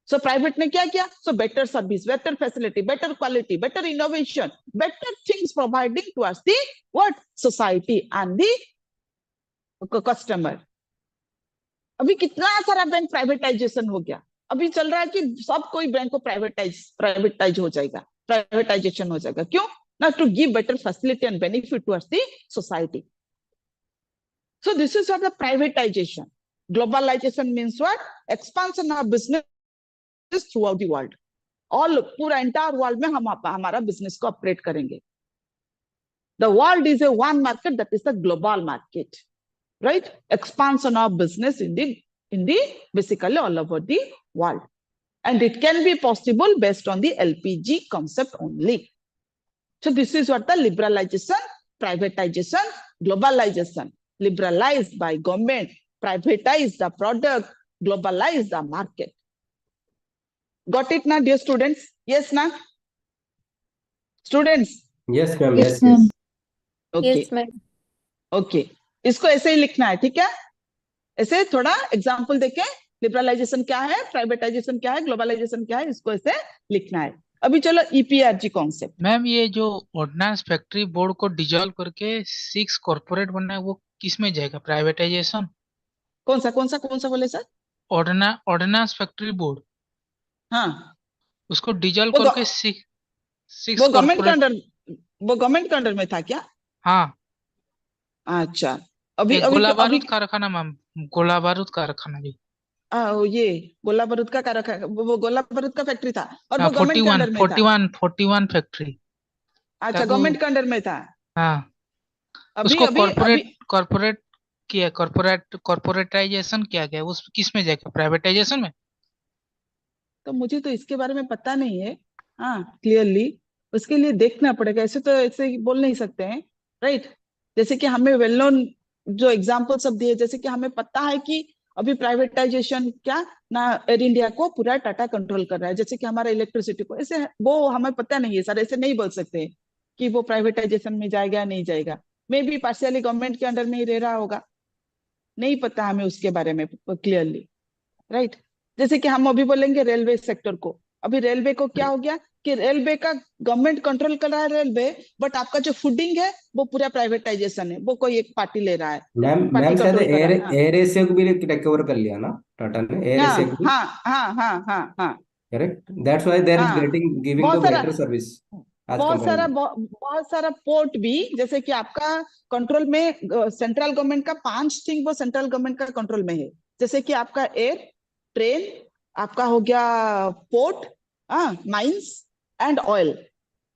सो प्राइवेट ने क्या किया? So better service, better facility, better quality, better innovation, better things providing towards the what society and the customer. अभी कितना सारा बैंक प्राइवेटाइजेशन हो गया. अभी चल रहा है कि सब कोई बैंक को प्राइवेटाइज हो जाएगा, प्राइवेटाइजेशन हो जाएगा. क्यों? No to give better facility and benefit towards the society. So this is what the privatization. Globalization means what? Expansion of business throughout the world. All पूरा entire world में हम हमारा business को operate करेंगे. The world is a one market, that is the global market, right? Expansion of business in the basically all over the world, and it can be possible based on the LPG concept only. So this is what the liberalization, privatization, globalization. Liberalized by government, privatize the product, globalize the market. Got it now, dear students? Yes, na? Students? Yes, ma'am. Yes, Yes, ma'am. yes. Okay Yes, ma'am. Okay, इसको ऐसे ही लिखना है, ठीक है? ऐसे थोड़ा example देके liberalisation क्या है, प्राइवेटाइजेशन क्या है, ग्लोबलाइजेशन क्या है, इसको ऐसे लिखना है। अभी चलो ईपीआरजी कॉन्सेप्ट। मैम ये जो ऑर्डिनेंस फैक्ट्री बोर्ड को डिजॉल्व करके 6 कॉर्पोरेट बनना है, वो किस में जाएगा? प्राइवेटाइजेशन? कौन सा कौन सा कौन सा बोले सर? ऑर्डिनेंस फैक्ट्री बोर्ड, हाँ, उसको डिजॉल्व वो करके वो 6 गवर्नमेंट के कॉर्पोरेट। अंडर, वो गवर्नमेंट के अंडर में था क्या? हाँ, अच्छा, अभी एक अभी गोला अभी बारूद कारखाना मैम, गोला बारूद कारखाना भी। ये गोला बारूद का कारखाना, वो गोला बारूद का फैक्ट्री था और हाँ, वो गवर्नमेंट के 41 अंडर में था। 41 फैक्ट्री का अच्छा, वो। गवर्नमेंट के अंडर में था। हाँ, अभी उसको अभी अभी कॉर्पोरेट किया, कॉर्पोरेटाइजेशन किया गया, उस किस में जाएगा? प्राइवेटाइजेशन में। तो मुझे तो इसके बारे में पता नहीं है, हाँ क्लियरली, उसके लिए देखना पड़ेगा, ऐसे तो ऐसे बोल नहीं सकते हैं, राइट? जैसे कि हमें वेल नोन जो एग्जाम्पल सब दिए, जैसे कि हमें पता है कि अभी प्राइवेटाइजेशन क्या ना, एयर इंडिया को पूरा टाटा कंट्रोल कर रहा है, जैसे कि हमारा इलेक्ट्रिसिटी को, ऐसे वो हमें पता नहीं है सर, ऐसे नहीं बोल सकते हैं कि वो प्राइवेटाइजेशन में जाएगा नहीं जाएगा। मे बी पार्शियली गवर्नमेंट के अंडर में ही रह रहा होगा, नहीं पता हमें उसके बारे में क्लियरली, राइट? जैसे कि हम अभी बोलेंगे रेलवे सेक्टर को, अभी रेलवे को क्या हो गया कि रेलवे का गवर्नमेंट कंट्रोल कर रहा है रेलवे, बट आपका जो फूडिंग है वो पूरा प्राइवेटाइजेशन है, वो कोई एक पार्टी ले रहा है, मैम पार्टी मैम शायद कंट्रोल कर एयर रहा है। हाँ एयर एशिया को भी टेक ओवर कर लिया ना टाटा ने, एयर हाँ एशिया को भी। हाँ हाँ हाँ हाँ हाँ correct, that's why they are हाँ, गेटिंग गिविंग द बहुत सारा बेटर सर्विस आज कंपेयर। बहुत सारा पोर्ट भी, जैसे कि आपका कंट्रोल में सेंट्रल गवर्नमेंट का 5 थिंग वो सेंट्रल गवर्नमेंट का कंट्रोल में है, जैसे कि आपका एयर, ट्रेन, आपका हो गया पोर्ट, माइंस एंड ऑयल,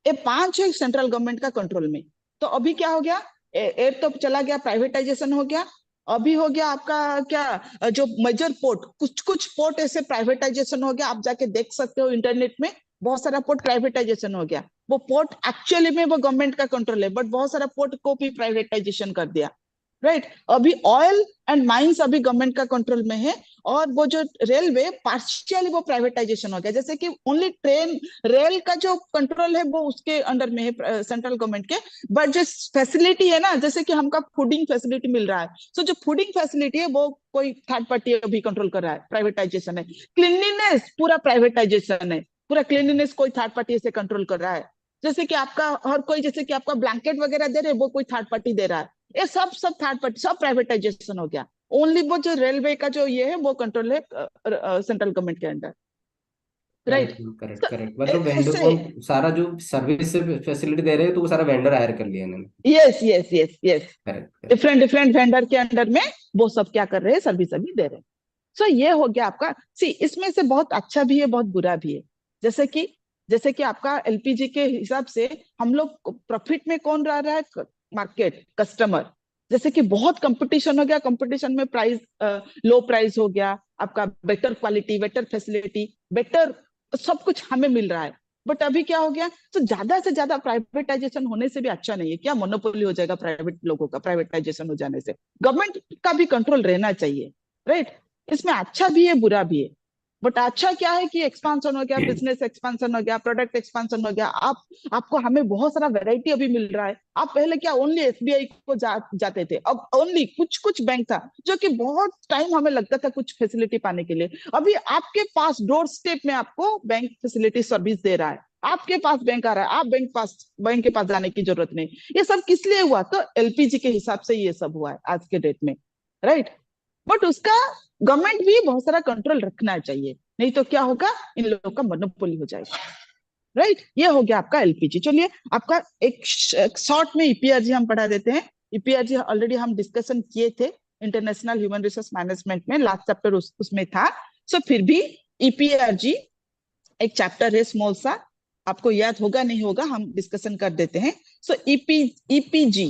ये 5 है सेंट्रल गवर्नमेंट का कंट्रोल में। तो अभी क्या हो गया, एयर तो चला गया, प्राइवेटाइजेशन हो गया। अभी हो गया आपका क्या, जो मेजर पोर्ट, कुछ कुछ पोर्ट ऐसे प्राइवेटाइजेशन हो गया, आप जाके देख सकते हो इंटरनेट में, बहुत सारा पोर्ट प्राइवेटाइजेशन हो गया। वो पोर्ट एक्चुअली में वो गवर्नमेंट का कंट्रोल है, बट बहुत सारा पोर्ट को भी प्राइवेटाइजेशन कर दिया, राइट? अभी ऑयल एंड माइंस अभी गवर्नमेंट का कंट्रोल में है, और वो जो रेलवे पार्शियली वो प्राइवेटाइजेशन हो गया, जैसे कि ओनली ट्रेन रेल का जो कंट्रोल है वो उसके अंडर में है सेंट्रल गवर्नमेंट के, बट जो फैसिलिटी है ना, जैसे कि हमका फूडिंग फैसिलिटी मिल रहा है, सो जो फूडिंग फैसिलिटी है वो कोई थर्ड पार्टी अभी कंट्रोल कर रहा है, प्राइवेटाइजेशन है। क्लीनलीनेस पूरा प्राइवेटाइजेशन है, पूरा क्लीनलीनेस कोई थर्ड पार्टी से कंट्रोल कर रहा है, जैसे कि आपका हर कोई, जैसे कि आपका ब्लैंकेट वगैरह दे रहे वो कोई थर्ड पार्टी दे रहा है, ये सब सब थर्ड पार्टी, सब प्राइवेटाइजेशन हो गया। ओनली वो जो रेलवे का जो ये है वो कंट्रोल है सेंट्रल गवर्नमेंट के under, right? Correct correct correct, मतलब वेंडर ऐसे, कौन सारा जो सर्विस से फैसिलिटी दे रहे हैं तो वो सारा वेंडर हायर कर लिया इन्होंने। Yes yes yes yes, correct correct. Different different vendor के अंडर में वो सब क्या कर रहे हैं, सर्विस अभी दे रहे हैं। सो ये हो गया आपका, सी इसमें से बहुत अच्छा भी है बहुत बुरा भी है, जैसे कि आपका एलपीजी के हिसाब से हम लोग प्रॉफिट में कौन रह रहा है, मार्केट, कस्टमर। जैसे कि बहुत कंपटीशन हो गया, कंपटीशन में प्राइस लो प्राइस हो गया, आपका better quality, better facility, better सब कुछ हमें मिल रहा है। बट अभी क्या हो गया, तो ज्यादा से ज्यादा प्राइवेटाइजेशन होने से भी अच्छा नहीं है, क्या मोनोपोली हो जाएगा प्राइवेट लोगों का, प्राइवेटाइजेशन हो जाने से गवर्नमेंट का भी कंट्रोल रहना चाहिए, राइट? इसमें अच्छा भी है बुरा भी है, बट अच्छा क्या है कि एक्सपांशन हो गया, बिजनेस एक्सपांशन हो गया, प्रोडक्ट एक्सपांशन हो गया, आपको हमें बहुत सारा वैरायटी अभी मिल रहा है। आप पहले क्या ओनली एसबीआई को जाते थे, अब ओनली कुछ कुछ बैंक था जो कि बहुत टाइम हमें लगता था कुछ फैसिलिटी पाने के लिए, अभी आपके पास डोर स्टेप में आपको बैंक फैसिलिटी सर्विस दे रहा है, आपके पास बैंक आ रहा है, आप बैंक के पास जाने की जरूरत नहीं। ये सब किस लिए हुआ, तो एलपीजी के हिसाब से ये सब हुआ है आज के डेट में, राइट? बट उसका गवर्नमेंट भी बहुत सारा कंट्रोल रखना चाहिए, नहीं तो क्या होगा, इन लोगों का मोनोपोली हो जाएगा, राइट? ये हो गया आपका एलपीजी। चलिए आपका एक शॉर्ट में ईपीआरजी हम पढ़ा देते हैं। ईपीआरजी ऑलरेडी हम डिस्कशन किए थे इंटरनेशनल ह्यूमन रिसोर्स मैनेजमेंट में, लास्ट चैप्टर उसमें था। सो फिर भी ईपीआरजी एक चैप्टर है स्मॉल सा, आपको याद होगा नहीं होगा, हम डिस्कशन कर देते हैं। So EPRG,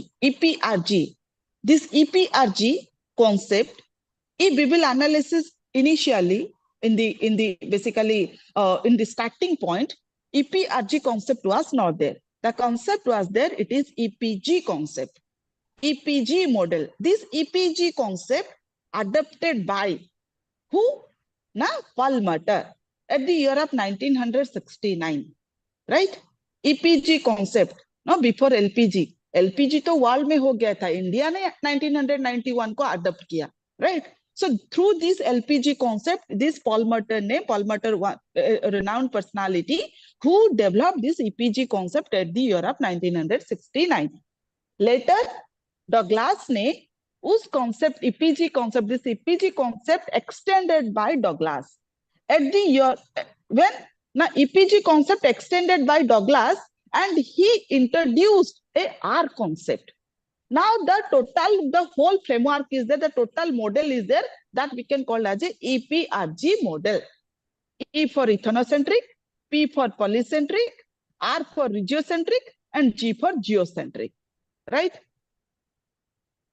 this EPRG concept, if we will analysis initially in the basically in the starting point, EPRG concept was not there. The concept was there, it is EPG concept, EPG model. This EPG concept adopted by who? Na, Paul Mutter at the year of 1969, right? EPG concept, no, before LPG. LPG तो world में हो गया था, India ने 1991 को adopt किया, right? So through this LPG concept, this Paul Merton, renowned personality, who developed this EPG concept at the year of 1969. Later, Douglas ने उस concept, EPG concept, this EPG concept extended by Douglas. At the year, when now EPG concept extended by Douglas, and he introduced a R concept. Now the whole framework is there, the total model is there, that we can call as a EPRG model. E for ethnocentric, P for polycentric, R for regiocentric, and G for geocentric, right?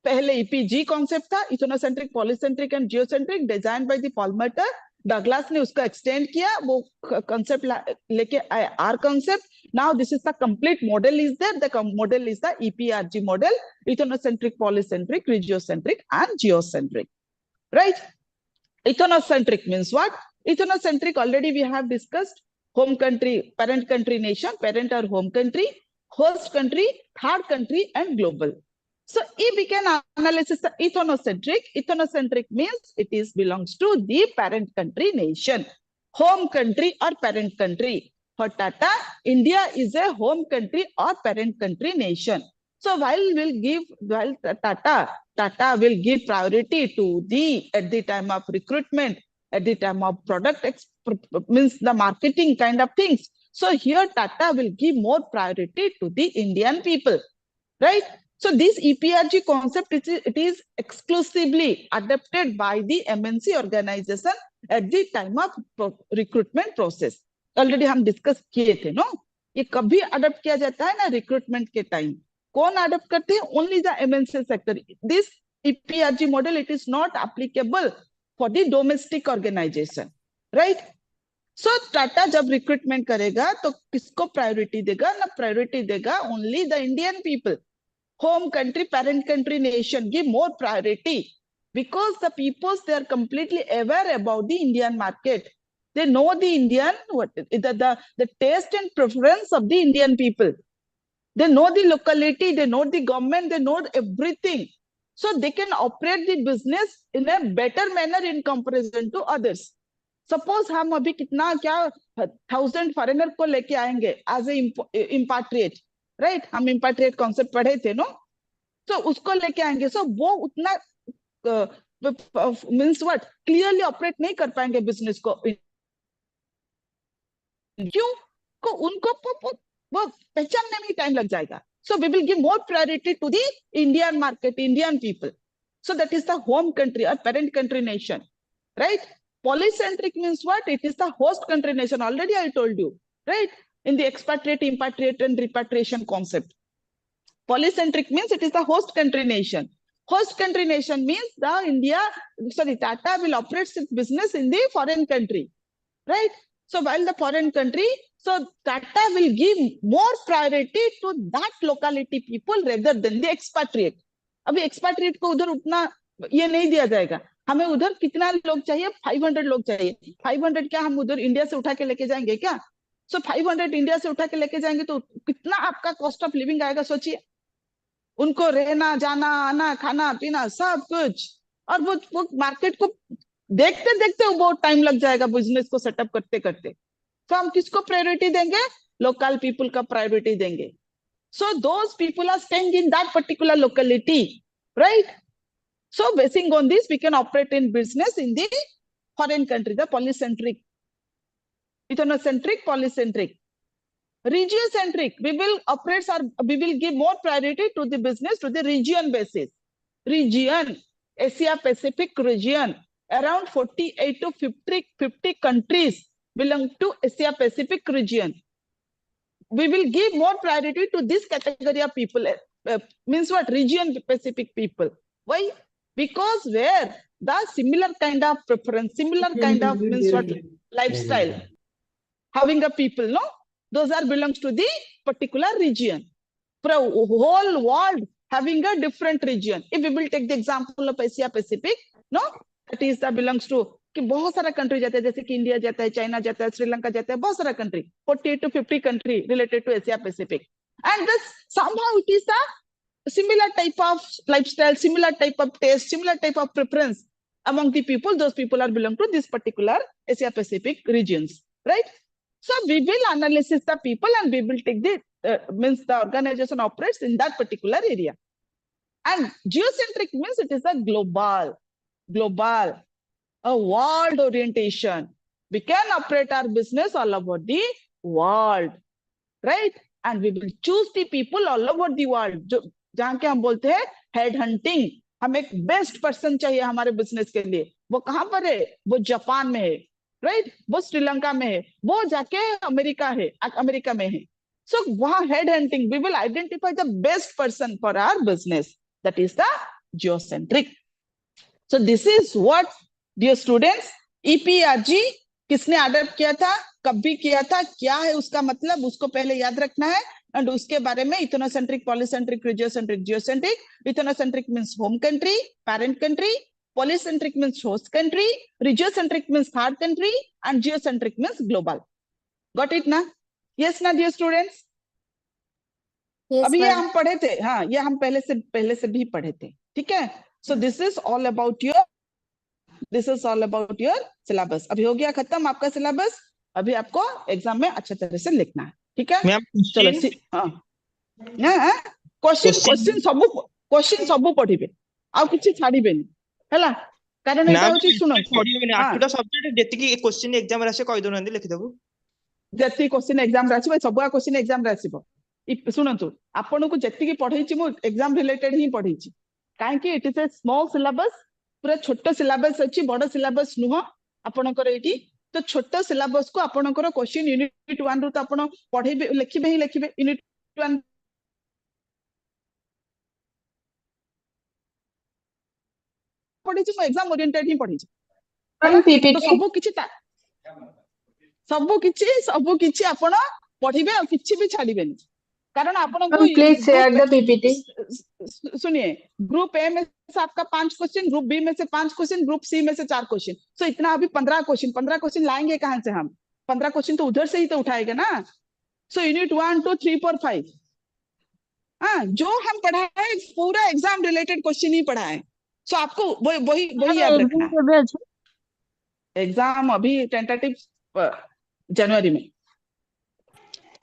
पहले EPG concept था, ethnocentric, polycentric and geocentric, designed by the Paul Merton. Douglas ने उसको extend किया, वो concept लेके आए R concept. Now this is the complete model is there. The model is the EPRG model, ethnocentric, polycentric, regiocentric and geocentric, right? Ethnocentric means what? Ethnocentric already we have discussed. Home country, parent country nation, parent or home country, host country, third country, and global. So if we can analyze the ethnocentric, ethnocentric means it is belongs to the parent country nation, home country or parent country. For Tata, India is a home country or parent country nation. So while Tata will give priority to at the time of recruitment, at the time of product means the marketing kind of things. So here Tata will give more priority to the Indian people, right? So this EPRG concept, it is exclusively adopted by the MNC organization at the time of recruitment process. Already हम discuss किए थे, no? ये कभी adopt किया जाता है ना recruitment के टाइम. कौन अडॉप्ट करते हैं? Only the MNC sector. This EPRG model, it is not applicable for the domestic organisation, right? So Tata जब रिक्रूटमेंट करेगा तो किसको प्रायोरिटी देगा? ना प्रायोरिटी देगा only the Indian people. Home country, parent country nation give more priority because the peoples, they are completely aware about the Indian market. They know the Indian, the taste and preference of the Indian people. They know the locality, they know the government, they know everything. So they can operate the business in a better manner in comparison to others. Suppose हम अभी कितना क्या 1000 foreigner को लेके आएंगे as a impatriate, right? हम इम्पाट्रिएट concept पढ़े थे, नो? तो उसको लेके आएंगे. सो वो उतना मींस व्हाट, क्लियरली ऑपरेट नहीं कर पाएंगे बिजनेस को. क्यों? को उनको वो पहचानने में टाइम लग जाएगा. So we will give more priority to the Indian market, Indian people. So that is the home country और parent country nation, right? Polycentric means what? It is the host country nation. Already I told you, right? In the expatriate, impatriate, and repatriation concept. Polycentric means it is the host country nation. Host country nation means Tata will operate its business in the foreign country, right? So while the foreign country, so Tata will give more priority to that locality people rather than the expatriate. अभी expatriate को उधर उतना ये नहीं दिया जाएगा. हमें उधर कितना लोग चाहिए? 500 लोग चाहिए. 500 क्या हम उधर इंडिया से उठा के लेके जाएंगे क्या? सो 500 इंडिया से उठा के लेके जाएंगे तो कितना आपका कॉस्ट ऑफ लिविंग आएगा, सोचिए. उनको रहना, जाना, आना, खाना, पीना, सब कुछ. और वो मार्केट को देखते देखते बहुत टाइम लग जाएगा बिजनेस को सेटअप करते करते. तो हम किसको प्रायोरिटी देंगे? लोकल पीपल का प्रायोरिटी देंगे. So those people are staying in that particular locality, right? So basing on this, we can operate in business in the foreign country, the polycentric, ethnocentric, polycentric. Regiocentric, we will give more priority to the business to the region basis. Region, Asia Pacific region, around 48 to 50 countries belong to Asia Pacific region. We will give more priority to this category of people. Means what? Region Pacific people. Why? Because where the similar kind of preference, similar kind of means what, lifestyle having a people, no? Those are belongs to the particular region. For a whole world having a different region. If we will take the example of Asia Pacific, no, that is that belongs to कि बहुत सारा country जाता है, जैसे कि India जाता है, China जाता है, श्रीलंका जाता है, बहुत सारा country, 40 to 50 country related to Asia Pacific. And this somehow it is a similar type of lifestyle, similar type of taste, similar type of preference among the people. Those people are belong to this particular Asia Pacific regions, right? So we will analyze the people and we will take the means the organization operates in that particular area. And geocentric means it is a global, a world orientation. We can operate our business all over the world, right? And we will choose the people all over the world. जहाँ के हम बोलते हैं head hunting, हम एक best person चाहिए हमारे business के लिए. वो कहाँ पर है? वो जापान में है, राइट? वो श्रीलंका में है, वो जाके अमेरिका में है. So वहाँ head hunting, we will identify the best person for our business. That is the geocentric. So this is what, dear students, EPRG किसने अडॉप्ट किया था, कभी किया था, क्या है उसका मतलब, उसको पहले याद रखना है. एंड उसके बारे में ethnocentric, polycentric, regiocentric, geocentric. Ethnocentric means home country, parent country. Polycentric means host country. Regiocentric means third country. And geocentric means global. Got it ना? यस ना डियर स्टूडेंट्स? Yes, अभी ये ma'am. हम पढ़े थे, हाँ, ये हम पहले से भी पढ़े थे. ठीक है? So this is all about your syllabus. अभी हो गया खत्म आपका सिलेबस. अभी आपको एग्जाम में अच्छा तरह से लिखना है. ठीक है? मैम चलो क्वेश्चन सब पढ़िबे, आ किछि छाड़िबेनी हैला. कारण एटा होछि, सुनो, आठटा सब्जेक्ट जेतिकी क्वेश्चन एग्जाम रासे कहि दोनंदी लिखि देबो. जेति क्वेश्चन एग्जाम रासिबो, सबा क्वेश्चन एग्जाम रासिबो. शुणु, आपन को जेतिकी पढ़ेछि मु एग्जाम रिलेटेड ही पढ़ेछि. काहे कि it is a small syllabus, पूरा छोटो सिलेबस अछि, बड़ सिलेबस नुह आपनकर एठी. तो छोटो सिलेबस को आपनकर क्वेश्चन यूनिट 1 रु तो आपन पढ़ेबे, लिखिबे यूनिट 1 पढ़ेछि, मु एग्जाम ओरिएंटेड ही पढ़ेछि. सब किछि आपन पढ़िबे और किछि भी छाड़िबेनी. कारण आपन को प्लीज शेयर द पीपीटी. सुनिए, ग्रुप ए में से आपका 5 क्वेश्चन, ग्रुप बी में से 5 क्वेश्चन, ग्रुप सी में से 4 क्वेश्चन. सो इतना अभी 15 क्वेश्चन लाएंगे कहां से हम? 15 क्वेश्चन तो उधर से ही तो उठाएंगे ना. सो यूनिट 1 2 3 4 5, हाँ, जो हम पढ़ाए पूरा एग्जाम रिलेटेड क्वेश्चन ही पढ़ाए. सो आपको वही याद रखना है. एग्जाम अभी टेंटेटिव जनवरी में.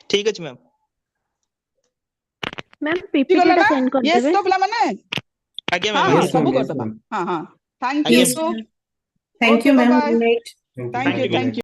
ठीक अछि मैम. मैम पीपीटी टा सेंड कर यस देबे. तो भला माने आगे हाँ, मैम. सब yes, कर दबा. ma'am. हाँ, thank Yes, you. Thank you ma'am. Good night. Thank you.